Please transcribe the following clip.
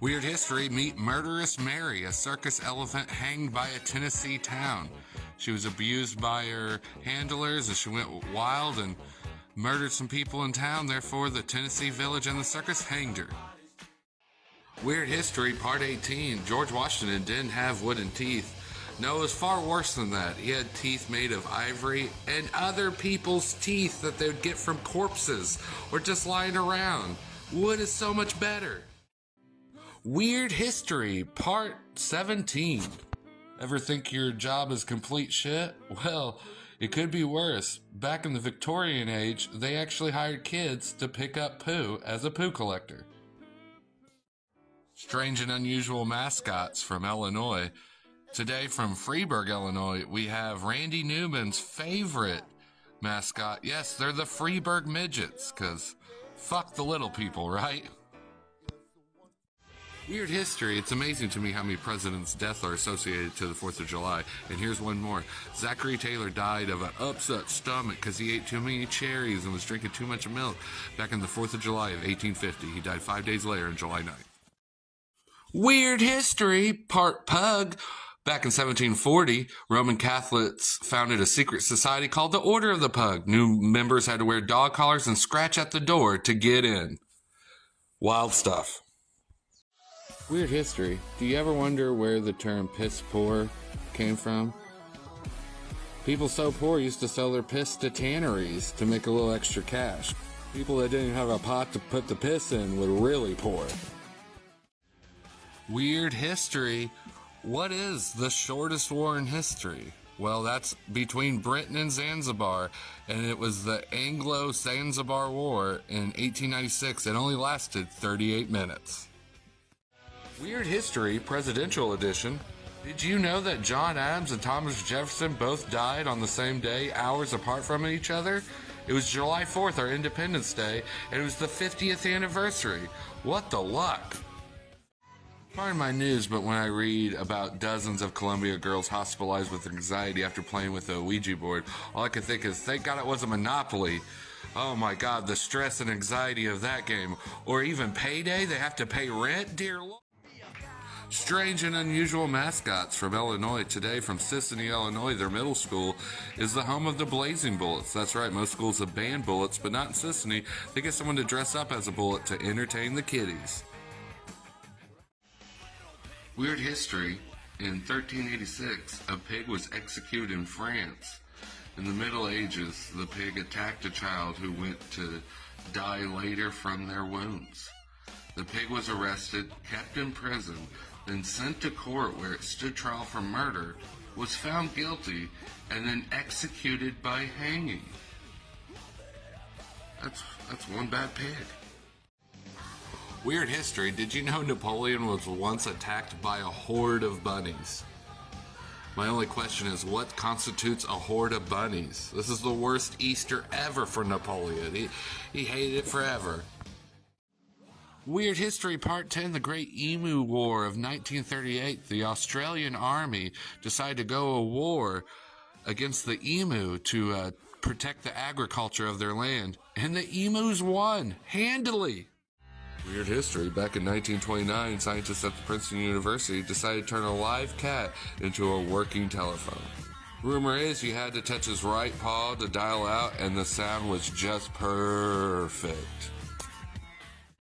Weird history, meet Murderous Mary, a circus elephant hanged by a Tennessee town. She was abused by her handlers as she went wild and murdered some people in town. Therefore, the Tennessee village and the circus hanged her. Weird history, part 18. George Washington didn't have wooden teeth. No, it was far worse than that. He had teeth made of ivory and other people's teeth that they would get from corpses or just lying around. Wood is so much better. Weird history, part 17. Ever think your job is complete shit? Well, it could be worse. Back in the Victorian age, they actually hired kids to pick up poo as a poo collector. Strange and unusual mascots from Illinois. Today from Freeburg, Illinois, we have Randy Newman's favorite mascot. Yes, they're the Freeburg Midgets, because fuck the little people, right? Weird history. It's amazing to me how many presidents' deaths are associated to the 4th of July. And here's one more. Zachary Taylor died of an upset stomach because he ate too many cherries and was drinking too much milk back on the 4th of July of 1850. He died 5 days later on July 9th. Weird history, part pug. Back in 1740, Roman Catholics founded a secret society called the Order of the Pug. New members had to wear dog collars and scratch at the door to get in. Wild stuff. Weird history. Do you ever wonder where the term piss poor came from? People so poor used to sell their piss to tanneries to make a little extra cash. People that didn't have a pot to put the piss in were really poor. Weird history. What is the shortest war in history? Well, that's between Britain and Zanzibar, and it was the Anglo-Zanzibar War in 1896. It only lasted 38 minutes. Weird history, presidential edition. Did you know that John Adams and Thomas Jefferson both died on the same day, hours apart from each other? It was July 4th, our Independence Day, and it was the 50th anniversary. What the luck! Pardon my news, but when I read about dozens of Columbia girls hospitalized with anxiety after playing with a Ouija board, all I can think is, thank God it wasn't Monopoly. Oh my God, the stress and anxiety of that game. Or even Payday, they have to pay rent, dear Lord. Strange and unusual mascots from Illinois. Today from Sisseton, Illinois, their middle school is the home of the Blazing Bullets. That's right, most schools have banned bullets, but not in Sisseton. They get someone to dress up as a bullet to entertain the kiddies. Weird history. In 1386, a pig was executed in France. In the Middle Ages, the pig attacked a child who went to die later from their wounds. The pig was arrested, kept in prison, then sent to court where it stood trial for murder, was found guilty, and then executed by hanging. That's one bad pig. Weird history. Did you know Napoleon was once attacked by a horde of bunnies? My only question is, what constitutes a horde of bunnies? This is the worst Easter ever for Napoleon. He hated it forever. Weird history, part 10, the Great Emu War of 1938. The Australian Army decided to go to war against the emu to protect the agriculture of their land. And the emus won, handily. Weird history. Back in 1929, scientists at the Princeton University decided to turn a live cat into a working telephone. Rumor is you had to touch his right paw to dial out, and the sound was just perfect.